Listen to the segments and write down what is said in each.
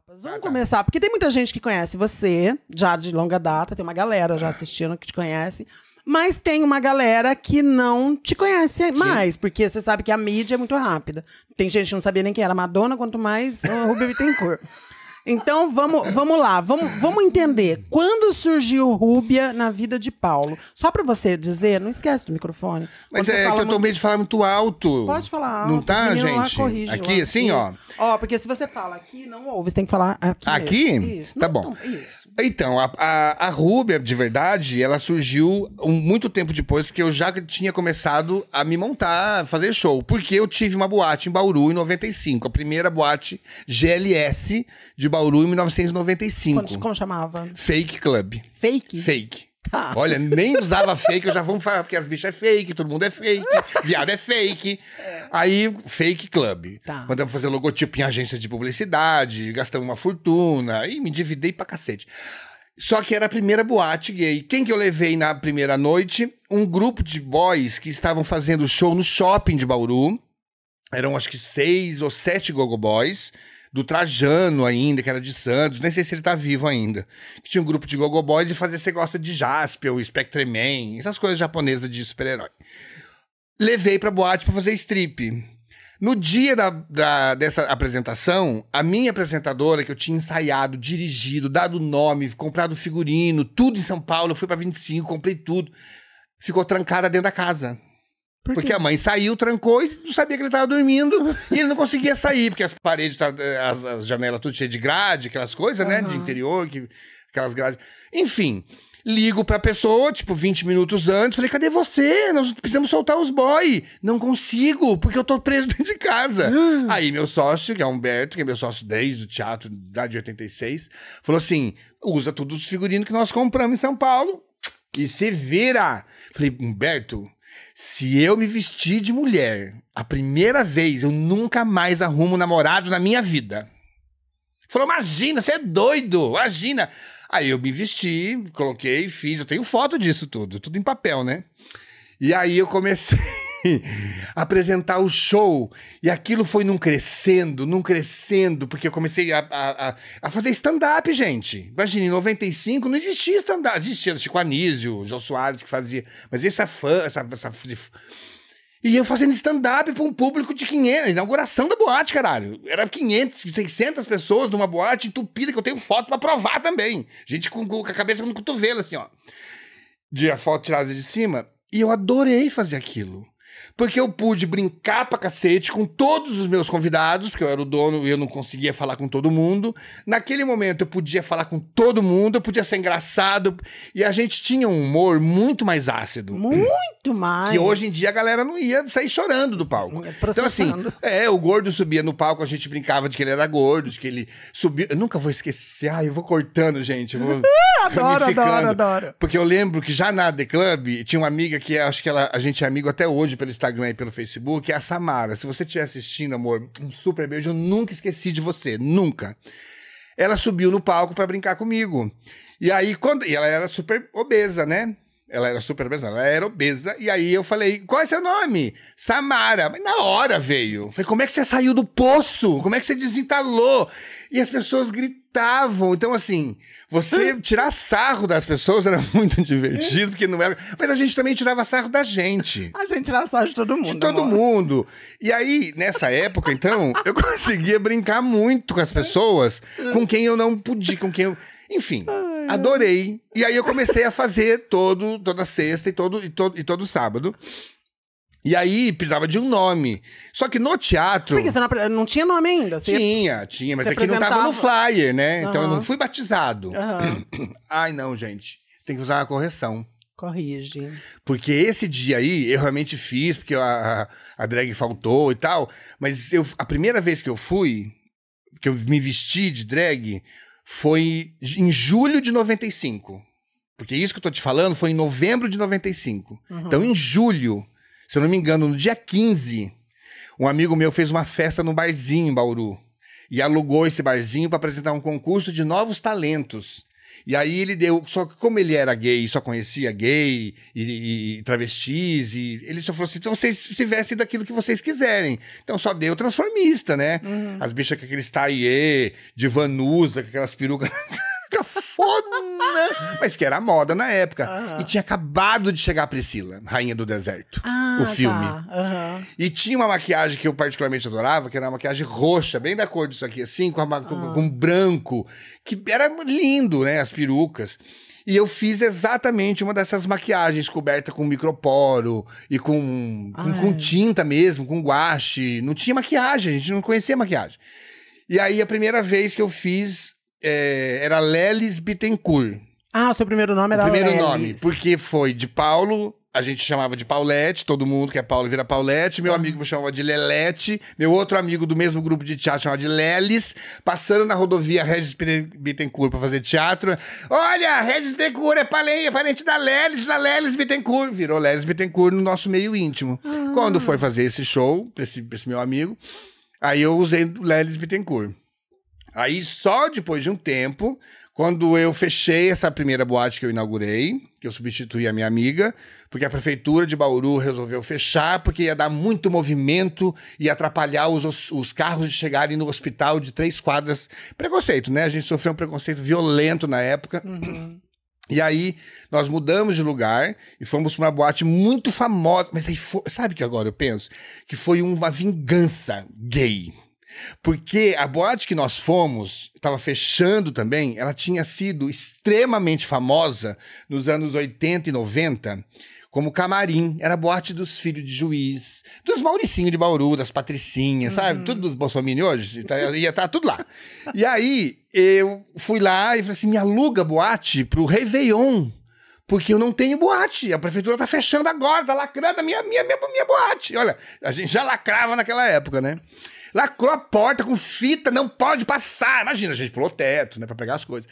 etapas. Vamos começar, porque tem muita gente que conhece você, já de longa data, tem uma galera já assistindo que te conhece, mas tem uma galera que não te conhece mais, porque você sabe que a mídia é muito rápida. Tem gente que não sabia nem quem era Madonna, quanto mais Rúbia Bittencourt. Então, vamos lá. Vamos entender. Quando surgiu Rúbia na vida de Paulo? Só pra você dizer, não esquece do microfone. Mas é que eu tô meio de falar muito alto. Pode falar alto. Não tá, gente? Aqui, assim, ó. Ó, porque se você fala aqui, não ouve. Você tem que falar aqui. Aqui? Isso. Tá bom. Isso. Então, a Rúbia, de verdade, ela surgiu muito tempo depois que eu já tinha começado a me montar, a fazer show. Porque eu tive uma boate em Bauru em 95. A primeira boate GLS de Bauru em 1995. Como chamava? Fake Club. Fake? Fake. Tá. Olha, nem usava fake, eu já vamos falar, porque as bichas é fake, todo mundo é fake, viado é fake. Aí, Fake Club. Tá. Mandamos fazer logotipo em agência de publicidade, gastamos uma fortuna, e me endividei pra cacete. Só que era a primeira boate gay. Quem que eu levei na primeira noite? Um grupo de boys que estavam fazendo show no shopping de Bauru. Eram acho que 6 ou 7 gogo boys. Do Trajano ainda, que era de Santos, nem sei se ele tá vivo ainda. Que tinha um grupo de gogo boys e fazia Você Gosta de Jaspion, Spectreman, essas coisas japonesas de super-herói. Levei pra boate pra fazer strip. No dia dessa apresentação, a minha apresentadora, que eu tinha ensaiado, dirigido, dado nome, comprado figurino, tudo em São Paulo, eu fui pra 25, comprei tudo, ficou trancada dentro da casa. Porque a mãe saiu, trancou e não sabia que ele tava dormindo. E ele não conseguia sair, porque as paredes, as janelas tudo cheias de grade, aquelas coisas, né? De interior, aquelas grades. Enfim, ligo pra pessoa, tipo, 20 minutos antes. Falei, cadê você? Nós precisamos soltar os boy. Não consigo, porque eu tô preso dentro de casa. Aí meu sócio, que é Humberto, que é meu sócio desde o teatro, da de 86, falou assim, usa todos os figurinos que nós compramos em São Paulo e se vira. Falei, Humberto... Se eu me vestir de mulher a primeira vez, eu nunca mais arrumo namorado na minha vida. Falou, imagina, você é doido, imagina. Aí eu me vesti, coloquei, fiz, eu tenho foto disso tudo em papel, né? E aí eu comecei a apresentar o show, e aquilo foi num crescendo, porque eu comecei a fazer stand-up, gente. Imagina, em 95 não existia stand-up, existia Chico Anísio, Jô Soares que fazia, mas essa e eu fazendo stand-up pra um público de 500, inauguração da boate, caralho. Era 500, 600 pessoas numa boate entupida, que eu tenho foto pra provar também. Gente com a cabeça no cotovelo, assim, ó. De a foto tirada de cima. E eu adorei fazer aquilo. Porque eu pude brincar pra cacete com todos os meus convidados, porque eu era o dono e eu não conseguia falar com todo mundo. Naquele momento eu podia falar com todo mundo, eu podia ser engraçado. E a gente tinha um humor muito mais ácido. Muito mais. Que hoje em dia a galera não ia sair chorando do palco. Então assim, o gordo subia no palco, a gente brincava de que ele era gordo, de que ele subia... Eu nunca vou esquecer, eu vou cortando, gente. Eu vou Adoro. Porque eu lembro que já na The Club tinha uma amiga que acho que a gente é amigo até hoje pelo Instagram e pelo Facebook, é a Samara. Se você estiver assistindo, amor, um super beijo, eu nunca esqueci de você, nunca. Ela subiu no palco pra brincar comigo. E aí, e ela era super obesa, né? Ela era super obesa, ela era obesa. E aí eu falei, qual é seu nome? Samara. Mas na hora veio. Falei, como é que você saiu do poço? Como é que você desentalou? E as pessoas gritavam. Então, assim, você tirar sarro das pessoas era muito divertido, porque não era... Mas a gente também tirava sarro da gente. A gente tirava sarro de todo mundo. De todo mundo. E aí, nessa época, então, eu conseguia brincar muito com as pessoas com quem eu não podia, com quem eu... Enfim, adorei. E aí eu comecei a fazer toda sexta e todo sábado. E aí precisava de um nome. Só que no teatro... Porque você não tinha nome ainda? Tinha, mas aqui não tava no flyer, né? Então eu não fui batizado. Ai, não, gente. Tem que usar uma correção. Corrige. Porque esse dia aí, eu realmente fiz, porque a drag faltou e tal. Mas a primeira vez que eu fui, que eu me vesti de drag... Foi em julho de 95. Porque isso que eu tô te falando foi em novembro de 95. Então, em julho, se eu não me engano, no dia 15, um amigo meu fez uma festa num barzinho em Bauru. E alugou esse barzinho para apresentar um concurso de novos talentos. E aí ele deu... Só que como ele era gay e só conhecia gay e travestis, e ele só falou assim, então vocês se vestem daquilo que vocês quiserem. Então só deu transformista, né? As bichas com aqueles taillé, de vanusa, com aquelas perucas... Cafona! Mas que era moda na época. E tinha acabado de chegar a Priscila, Rainha do Deserto, o filme. Tá. E tinha uma maquiagem que eu particularmente adorava, que era uma maquiagem roxa, bem da cor disso aqui, assim, com branco, que era lindo, né, as perucas. E eu fiz exatamente uma dessas maquiagens coberta com microporo e com tinta mesmo, com guache. Não tinha maquiagem, a gente não conhecia maquiagem. E aí a primeira vez que eu fiz era Lelis Bittencourt. Ah, o seu primeiro nome era Lelis. O primeiro Lelis. nome, porque foi de Paulo... A gente chamava de Paulette, todo mundo que é Paulo vira Paulette. Meu amigo me chamava de Lelete. Meu outro amigo do mesmo grupo de teatro chamava de Lelis. Passando na rodovia Regis Bittencourt pra fazer teatro. Olha, Regis Bittencourt é parente da Lelis Bittencourt. Virou Lelis Bittencourt no nosso meio íntimo. Quando foi fazer esse show, esse meu amigo, aí eu usei Lelis Bittencourt. Aí só depois de um tempo... Quando eu fechei essa primeira boate que eu inaugurei, que eu substituí a minha amiga, porque a prefeitura de Bauru resolveu fechar, porque ia dar muito movimento e atrapalhar os carros de chegarem no hospital de 3 quadras. Preconceito, né? A gente sofreu um preconceito violento na época. E aí, nós mudamos de lugar e fomos para uma boate muito famosa. Mas aí, sabe que agora eu penso? Que foi uma vingança gay. Porque a boate que nós fomos, estava fechando também, ela tinha sido extremamente famosa nos anos 80 e 90, como Camarim. Era a boate dos filhos de juiz, dos Mauricinho de Bauru, das Patricinhas, sabe? Tudo dos Bolsonaro hoje, ia estar tudo lá. E aí, eu fui lá e falei assim, me aluga boate pro Réveillon. Porque eu não tenho boate. A prefeitura tá fechando agora, tá lacrando a minha boate. Olha, a gente já lacrava naquela época, né? Lacrou a porta com fita, não pode passar. Imagina, a gente pulou teto, né, pra pegar as coisas.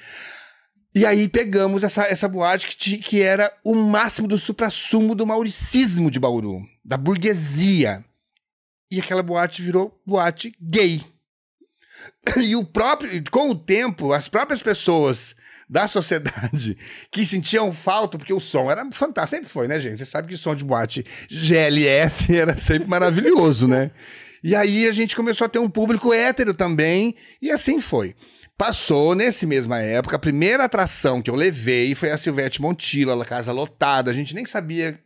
E aí pegamos essa boate que era o máximo do suprassumo do mauricismo de Bauru, da burguesia. E aquela boate virou boate gay. E com o tempo, as próprias pessoas da sociedade que sentiam falta, porque o som era fantástico, sempre foi, né, gente? Você sabe que o som de boate GLS era sempre maravilhoso, né? E aí a gente começou a ter um público hétero também, e assim foi. Passou, nessa mesma época, a primeira atração que eu levei foi a Silvete Montilla, a casa lotada, a gente nem sabia,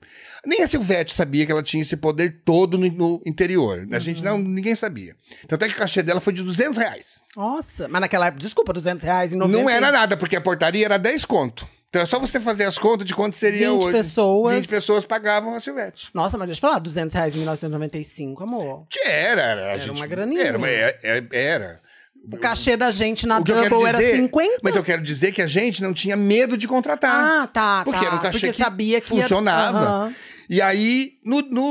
nem a Silvete sabia que ela tinha esse poder todo no interior, a gente ninguém sabia. Tanto é que o cachê dela foi de R$200. Nossa, mas naquela época, desculpa, R$200 em 90... Não era nada, porque a portaria era 10 conto. Então é só você fazer as contas de quanto seria 20 hoje. pessoas. 20 pessoas pagavam a Silvete. Nossa, mas deixa eu falar, R$200 em 1995, amor. Era Uma graninha. Era. O cachê da gente na O que eu quero Double era dizer- 50. Mas eu quero dizer que a gente não tinha medo de contratar. Ah, tá, Porque era um cachê porque que sabia que funcionava. Aham. E aí,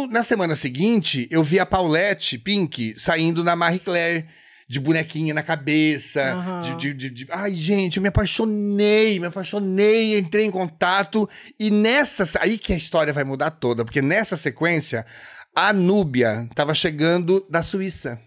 na semana seguinte, eu vi a Paulette Pink saindo na Marie Claire, de bonequinha na cabeça. Aham. Ai, gente, eu me apaixonei, entrei em contato. E aí que a história vai mudar toda, porque nessa sequência, a Núbia tava chegando da Suíça.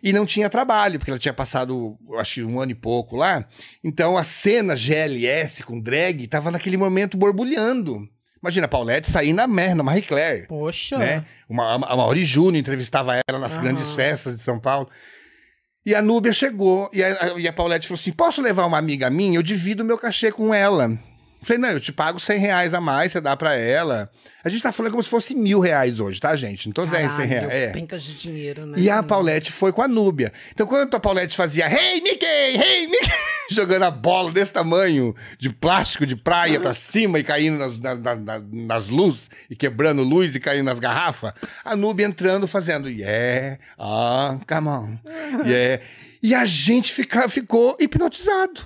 E não tinha trabalho, porque ela tinha passado, acho que 1 ano e pouco lá. Então a cena GLS com drag tava naquele momento borbulhando. Imagina, a Paulette sair na Marie Claire. Poxa. Né? A Mauri Júnior entrevistava ela nas grandes festas de São Paulo. E a Núbia chegou, e a Paulette falou assim, posso levar uma amiga minha? Eu divido o meu cachê com ela. Falei, não, eu te pago R$100 a mais, você dá pra ela. A gente tá falando como se fosse R$1.000 hoje, tá, gente? Não tô dizendo R$100. Pencas de dinheiro, né? E a Paulette foi com a Núbia. Então, quando a Paulette fazia Hey, Mickey, jogando a bola desse tamanho, de plástico, de praia pra cima e caindo nas luzes, e quebrando luz e caindo nas garrafas, a Núbia entrando, fazendo come on, yeah. E a gente ficou hipnotizado.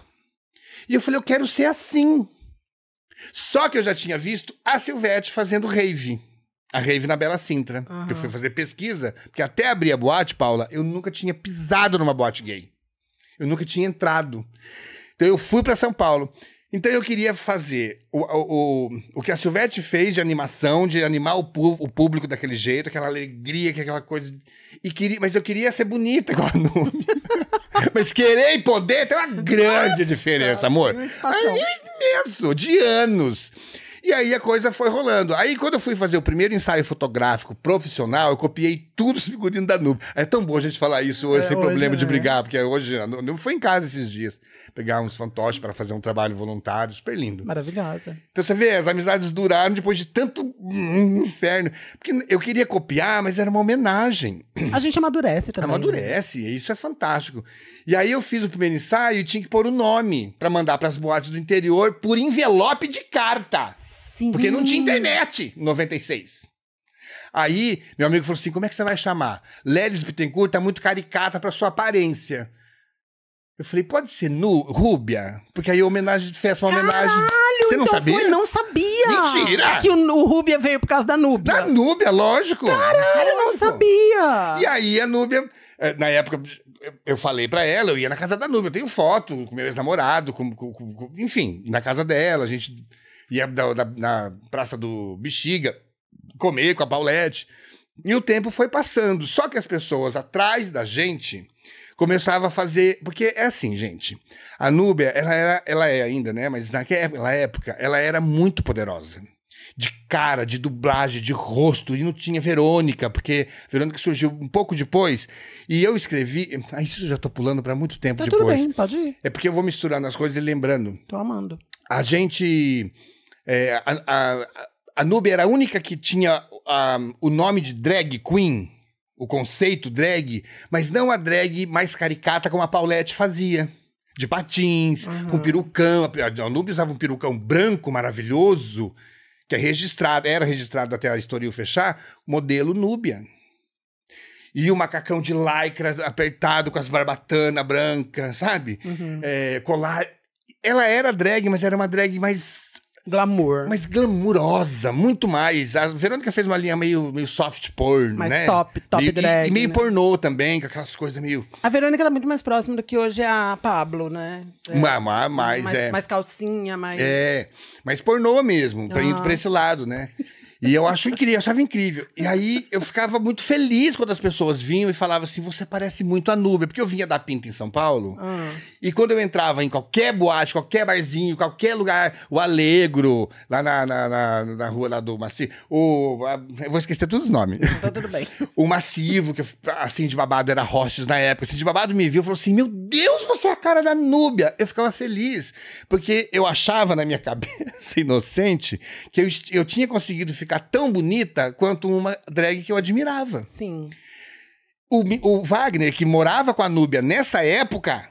E eu falei, eu quero ser assim. Só que eu já tinha visto a Silvete fazendo rave. A rave na Bela Sintra. Eu fui fazer pesquisa, porque até abrir a boate, Paula, eu nunca tinha pisado numa boate gay. Eu nunca tinha entrado. Então eu fui pra São Paulo. Então eu queria fazer o que a Silvete fez de animação, de animar o público daquele jeito, aquela alegria, aquela coisa. Mas eu queria ser bonita igual a Núbia. Mas querer e poder tem uma grande diferença, amor. É imenso, de anos. E aí a coisa foi rolando. Aí quando eu fui fazer o primeiro ensaio fotográfico profissional, eu copiei tudo os figurinos da Nubia. É tão bom a gente falar isso hoje, sem problema de brigar, porque hoje a Nubia foi em casa esses dias. Pegar uns fantoches para fazer um trabalho voluntário, super lindo. Maravilhosa. Então você vê, as amizades duraram depois de tanto inferno. Porque eu queria copiar, mas era uma homenagem. A gente amadurece também. Amadurece, e isso é fantástico. E aí eu fiz o primeiro ensaio e tinha que pôr o nome para mandar para as boates do interior por envelope de carta. Sim. Porque não tinha internet em 96. Aí, meu amigo falou assim, como é que você vai chamar? Lelis Bittencourt tá muito caricata pra sua aparência. Eu falei, pode ser Rúbia? Porque aí a homenagem de festa, uma homenagem... Você não então sabia? Não sabia. Mentira! Que o Rúbia veio por causa da Núbia. Da Núbia, lógico. Caralho, eu não sabia. E aí a Núbia, na época... Eu falei pra ela, eu ia na casa da Núbia, eu tenho foto com meu ex-namorado, enfim, na casa dela, a gente... ia na Praça do Bexiga comer com a Paulette. E o tempo foi passando. Só que as pessoas atrás da gente começavam a fazer... Porque é assim, gente. A Núbia, ela é ainda, né? Mas naquela época, ela era muito poderosa. De cara, de dublagem, de rosto. E não tinha Verônica, porque Verônica surgiu um pouco depois. E eu escrevi... Isso eu já tô pulando pra muito tempo depois. Tudo bem, pode ir. É porque eu vou misturando as coisas e lembrando. Tô amando. A gente... a Núbia era a única que tinha o nome de drag queen, o conceito drag, mas não a drag mais caricata como a Paulette fazia. De patins, com perucão. A Núbia usava um perucão branco maravilhoso, que era registrado até a Estoril fechar, modelo Núbia. E o macacão de lycra apertado com as barbatanas brancas, sabe? Colar. Ela era drag, mas era uma drag mais... Glamour. Mais glamurosa, muito mais. A Verônica fez uma linha meio soft porn, mais né? top drag. E meio né? pornô também, com aquelas coisas meio... A Verônica tá muito mais próxima do que hoje a Pablo, né? Mais calcinha, mais... mais pornô mesmo, indo pra esse lado, né? E eu achava incrível. E aí eu ficava muito feliz quando as pessoas vinham e falavam assim, você parece muito a Núbia. Porque eu vinha da Pinta em São Paulo. E quando eu entrava em qualquer boate, qualquer barzinho, qualquer lugar, o Alegro, lá na rua lá do Massivo, eu vou esquecer todos os nomes. Tá tudo bem. O Massivo, que assim de babado era Hostes na época. Assim de babado me viu e falou assim, meu Deus, você é a cara da Núbia. Eu ficava feliz, porque eu achava na minha cabeça, inocente, que eu tinha conseguido ficar tão bonita quanto uma drag que eu admirava. Sim. O Wagner, que morava com a Núbia nessa época,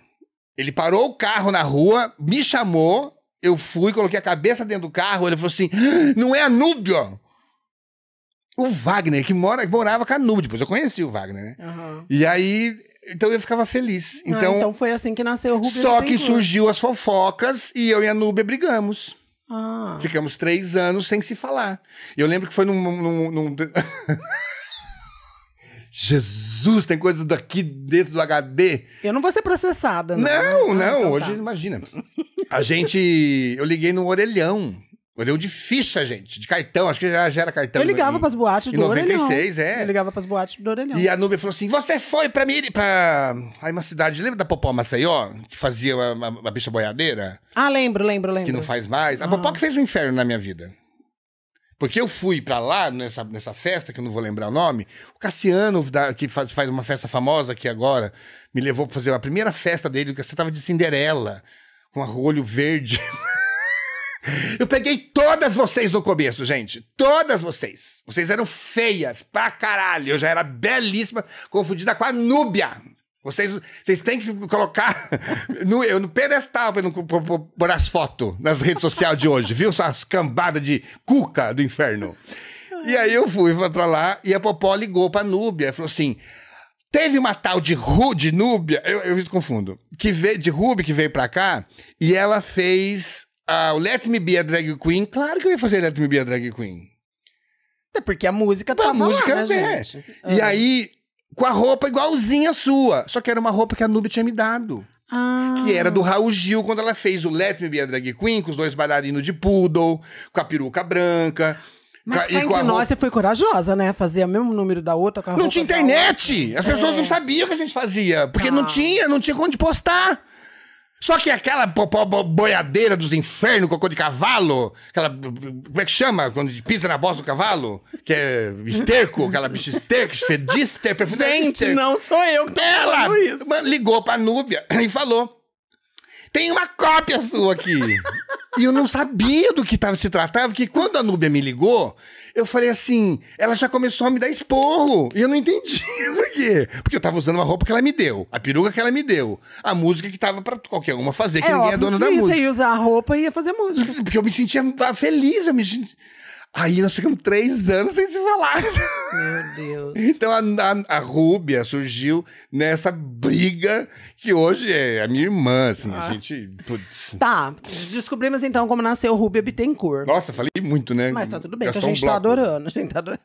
ele parou o carro na rua, me chamou, eu fui, coloquei a cabeça dentro do carro, ele falou assim, não é a Núbia! O Wagner, que morava com a Núbia, depois eu conheci o Wagner, né? E aí, então eu ficava feliz. Então foi assim que nasceu o Rúbia. Só que surgiu as fofocas e eu e a Núbia brigamos. Ficamos 3 anos sem se falar. Eu lembro que foi num... Jesus, tem coisa daqui dentro do HD. Eu não vou ser processada, não. Não, então hoje imagina. Eu liguei no orelhão. Orelhão de ficha, gente, de cartão, acho que já era cartão. Eu ligava pras boates do orelhão. Em 96, Eu ligava pras boates do orelhão. E a Núbia falou assim, você foi pra aí uma cidade, lembra da Popó Maceió? Que fazia uma bicha boiadeira? Lembro. Que não faz mais. A Popó que fez um inferno na minha vida. Porque eu fui pra lá, nessa festa, que eu não vou lembrar o nome, o Cassiano, que faz uma festa famosa aqui agora, me levou pra fazer a primeira festa dele, que você tava de Cinderela, com um olho verde. Eu peguei todas vocês no começo, gente. Todas vocês. Vocês eram feias pra caralho. Eu já era belíssima, confundida com a Núbia. Vocês têm que colocar no pedestal pra não pôr as fotos nas redes sociais de hoje, viu? Essas cambadas de cuca do inferno. E aí eu fui pra lá e a Popó ligou pra Núbia e falou assim... Teve uma tal de Núbia, eu me confundo, de Ruby que veio pra cá e ela fez... o Let Me Be a Drag Queen, claro que eu ia fazer Let Me Be a Drag Queen. É porque a música tava lá, né, gente? E aí, com a roupa igualzinha a sua, só que era uma roupa que a Núbia tinha me dado. Que era do Raul Gil, quando ela fez o Let Me Be a Drag Queen, com os 2 bailarinos de poodle, com a peruca branca. Mas cá entre nós, você foi corajosa, né? Fazer o mesmo número da outra com a Não tinha internet! As pessoas não sabiam o que a gente fazia. Porque não tinha onde postar. Só que aquela boiadeira dos infernos, cocô de cavalo, aquela. Como é que chama? Quando pisa na bosta do cavalo? Que é esterco, aquela bicha esterco, fedister, gente, não sou eu que tô falando isso. Ela ligou pra Núbia e falou: tem uma cópia sua aqui. E eu não sabia do que se tratava, porque quando a Núbia me ligou, eu falei assim, ela já começou a me dar esporro. E eu não entendi por quê. Porque eu tava usando uma roupa que ela me deu, a peruca que ela me deu, a música que tava pra qualquer uma fazer, que ninguém é dono da música. Você ia usar a roupa e ia fazer música. Porque eu me sentia feliz, Aí nós ficamos 3 anos sem se falar. Meu Deus. Então a Rúbia surgiu nessa briga que hoje é a minha irmã, assim, a gente... Putz. Tá, descobrimos então como nasceu Rúbia Bittencourt. Nossa, falei muito, né? Mas tá tudo bem, que a Gastou gente tá adorando. A gente tá adorando.